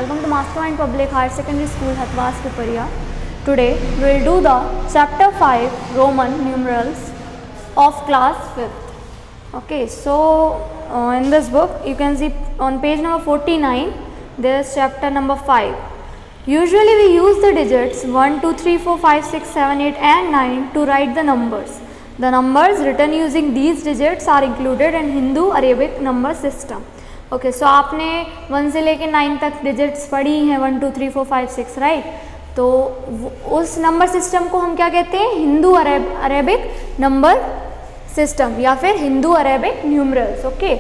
Welcome to Mastermind Public Higher Secondary School, Hatwas, Pipariya. Today we will do the chapter 5 Roman numerals of class 5th. Okay, so in this book you can see on page number 49 there is chapter number 5. Usually we use the digits 1, 2, 3, 4, 5, 6, 7, 8 and 9 to write the numbers. The numbers written using these digits are included in Hindu-Arabic number system. Okay so आपने 1 से लेके 9 तक digits पढ़ी हैं 1, 2, 3, 4, 5, 6 right. तो उस number system को हम क्या कहते हैं? हिंदू अरेबिक नंबर सिस्टम या फिर Hindu Arabic numerals. Okay,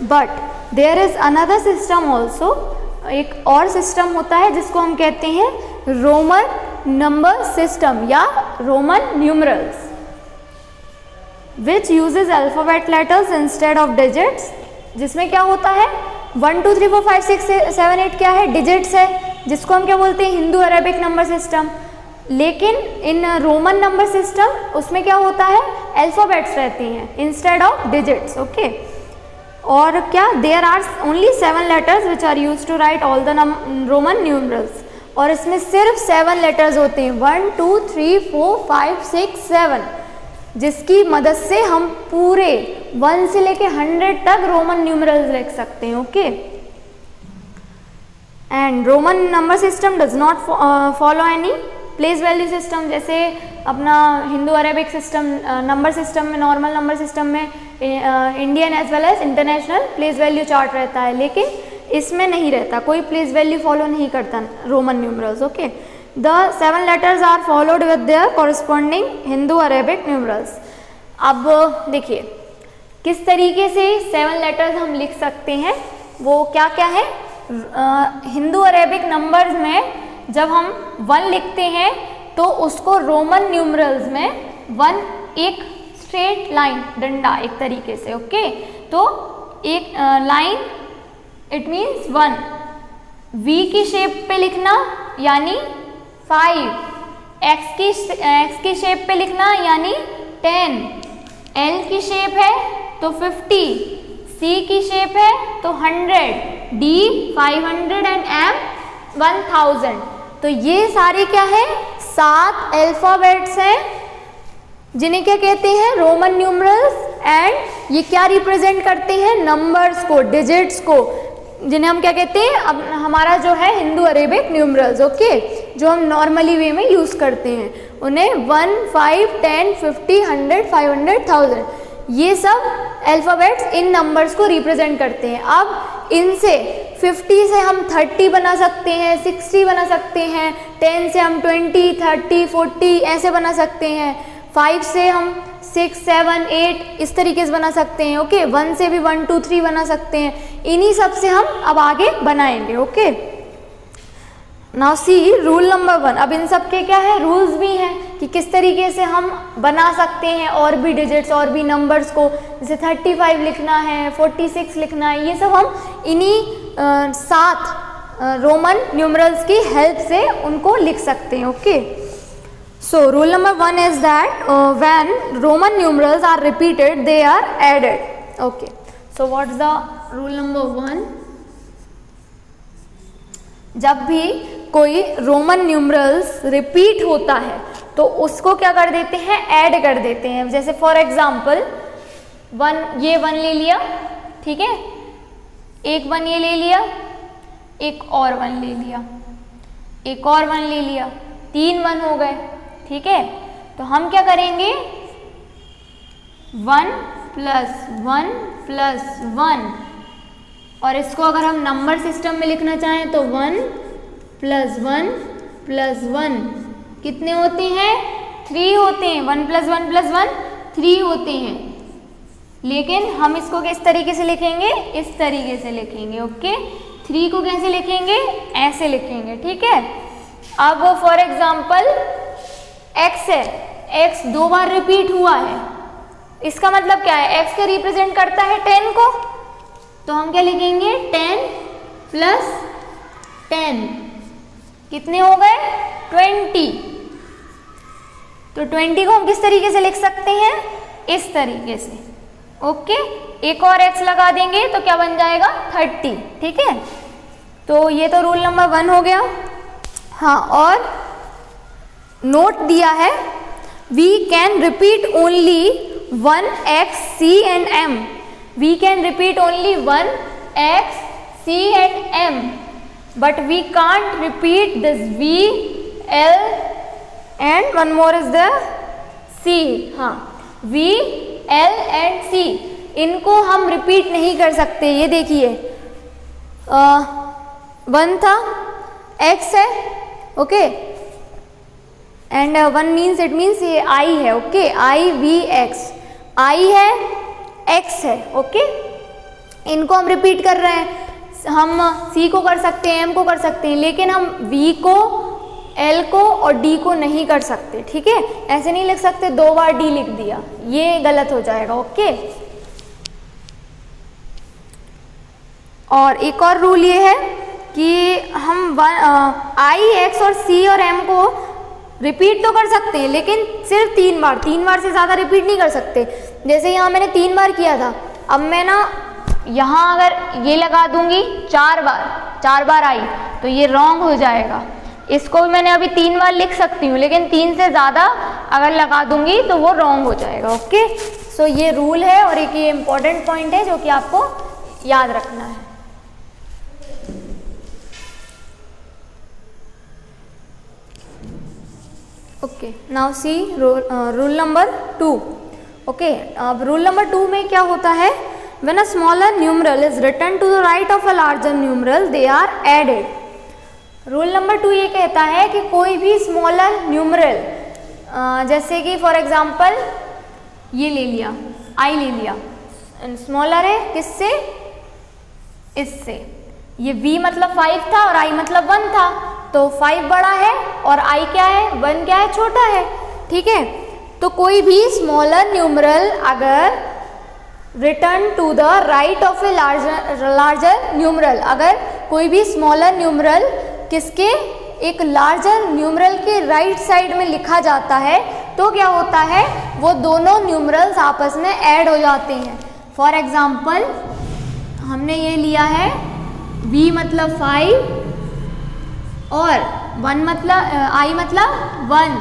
but there is another system also. एक और सिस्टम होता है जिसको हम कहते हैं रोमन नंबर सिस्टम या Roman numerals which uses alphabet letters instead of digits. जिसमें क्या होता है 1, 2, 3, 4, 5, 6, 7, 8 क्या है? डिजिट्स है, जिसको हम क्या बोलते हैं? Hindu Arabic number system. लेकिन इन रोमन नंबर सिस्टम उसमें क्या होता है? अल्फाबेट्स रहती हैं इंस्टेड ऑफ डिजिट्स. ओके, और क्या there are only 7 letters which are use to write all the Roman numerals. और इसमें सिर्फ 7 लेटर्स होते हैं 1, 2, 3, 4, 5, 6, 7 जिसकी मदद से हम पूरे 1 से लेके 100 तक रोमन न्यूमरल्स लिख सकते हैं. Okay, and Roman number system does not follow any place value system. जैसे अपना Hindu Arabic system number system में, नॉर्मल नंबर सिस्टम में Indian as well as international place value chart रहता है, लेकिन इसमें नहीं रहता, कोई प्लेस वैल्यू फॉलो नहीं करता Roman numerals. Okay, The 7 letters are followed with their corresponding Hindu-Arabic numerals. अब देखिए किस तरीके से 7 letters हम लिख सकते हैं. वो क्या क्या है? हिंदू अरेबिक नंबर्स में जब हम 1 लिखते हैं तो उसको रोमन न्यूमरल्स में 1 एक स्ट्रेट लाइन, डंडा एक तरीके से. ओके, तो एक लाइन इट मीन्स 1. V की शेप पे लिखना यानी 5, एक्स की शेप पे लिखना यानी 10, L की शेप है तो 50, C की शेप है तो 100, D 500 एंड M 1000. तो ये सारे क्या है? 7 अल्फाबेट्स हैं जिन्हें क्या कहते हैं? Roman numerals. एंड ये क्या रिप्रेजेंट करते हैं? नंबर्स को, डिजिट्स को, जिन्हें हम क्या कहते हैं? अब हमारा जो है हिंदू अरेबिक न्यूमरल्स. ओके, जो हम नॉर्मली वे में यूज करते हैं उन्हें 1, 5, 10, 50, 100, 500, 1000 ये सब अल्फाबेट्स इन नंबर्स को रिप्रेजेंट करते हैं. अब इनसे 50 से हम 30 बना सकते हैं, 60 बना सकते हैं, 10 से हम 20, 30, 40 ऐसे बना सकते हैं, 5 से हम 6, 7, 8 इस तरीके से बना सकते हैं. ओके, 1 से भी 1, 2, 3 बना सकते हैं. इन्हीं सब से हम अब आगे बनाएंगे. Okay, now see rule number 1. अब इन सब के क्या है? रूल्स भी हैं कि किस तरीके से हम बना सकते हैं और भी डिजिट्स और भी नंबर्स को. जैसे 35 लिखना है, 46 लिखना है, ये सब हम इन्हीं 7 रोमन न्यूमरल्स की हेल्प से उनको लिख सकते हैं. Okay, so rule number 1 is that when Roman numerals are repeated they are added. Okay, so what's the rule number 1? जब भी कोई रोमन न्यूमरल्स रिपीट होता है तो उसको क्या कर देते हैं? ऐड कर देते हैं. जैसे फॉर एग्जाम्पल 1 ये 1 ले लिया, ठीक है, एक 1 ये ले लिया, एक और 1 ले लिया, एक और 1 ले लिया, 3 1 हो गए. ठीक है, तो हम क्या करेंगे? 1 + 1 + 1 और इसको अगर हम नंबर सिस्टम में लिखना चाहें तो 1 + 1 + 1 कितने होते हैं? 3 होते हैं. 1 + 1 + 1 3 होते हैं. लेकिन हम इसको किस तरीके से लिखेंगे? इस तरीके से लिखेंगे. ओके, 3 को कैसे लिखेंगे? ऐसे लिखेंगे. ठीक है, अब फॉर एग्जाम्पल x है, x 2 बार रिपीट हुआ है, इसका मतलब क्या है? x का रिप्रेजेंट करता है 10 को, तो हम क्या लिखेंगे? 10 + 10 कितने हो गए? 20. तो 20 को हम किस तरीके से लिख सकते हैं? इस तरीके से. ओके, एक और x लगा देंगे तो क्या बन जाएगा? 30. ठीक है, तो ये तो रूल नंबर 1 हो गया। हाँ, और नोट दिया है we can repeat only 1x, c and m. We can repeat only 1x, c and m, but we can't repeat this v, l and one more is the c. हाँ, v, l and c इनको हम repeat नहीं कर सकते। ये देखिए 1 था, x है, okay, and 1 means it means ये I है, okay, I V X, I है, X है, ओके। इनको हम रिपीट कर रहे हैं, हम C को कर सकते हैं, M को कर सकते हैं, लेकिन हम V को, L को और D को नहीं कर सकते, ठीक है। ऐसे नहीं लिख सकते 2 बार D लिख दिया, ये गलत हो जाएगा, ओके। और एक और रूल ये है कि हम I, X और C और M को रिपीट तो कर सकते हैं, लेकिन सिर्फ 3 बार से ज़्यादा रिपीट नहीं कर सकते। जैसे यहाँ मैंने 3 बार किया था, अब मैं ना यहाँ अगर ये लगा दूंगी 4 बार आई तो ये रॉन्ग हो जाएगा। इसको भी मैंने अभी 3 बार लिख सकती हूँ, लेकिन 3 से ज़्यादा अगर लगा दूंगी तो वो रॉन्ग हो जाएगा, ओके। सो ये रूल है और एक ये इम्पॉर्टेंट पॉइंट है जो कि आपको याद रखना है। Okay, now see rule number 2, okay. अब रूल नंबर 2 में क्या होता है, when a smaller numeral is written to the right of a larger numeral they are added. Rule number 2 ये कहता है कि कोई भी स्मॉलर न्यूमरल, जैसे कि फॉर एग्जांपल ये ले लिया, I ले लिया, स्मॉलर है किससे, इससे, ये V मतलब 5 था और I मतलब 1 था, तो 5 बड़ा है और I क्या है, 1 क्या है, छोटा है, ठीक है। तो कोई भी स्मॉलर न्यूमरल अगर written to the right of a larger numeral, अगर कोई भी स्मॉलर न्यूमरल किसके, एक लार्जर न्यूमरल के राइट साइड में लिखा जाता है, तो क्या होता है, वो दोनों न्यूमरल्स आपस में ऐड हो जाते हैं। फॉर एग्जाम्पल हमने ये लिया है V मतलब 5 और 1 मतलब I मतलब 1,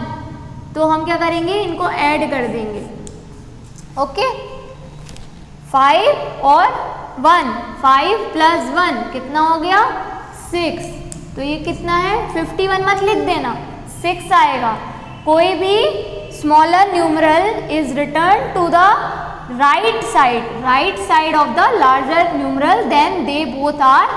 तो हम क्या करेंगे, इनको ऐड कर देंगे, ओके। 5 और 1, 5 + 1 कितना हो गया, 6, तो ये कितना है, 51 मत लिख देना, 6 आएगा। कोई भी smaller numeral is written to the right side of the larger numeral, then they both are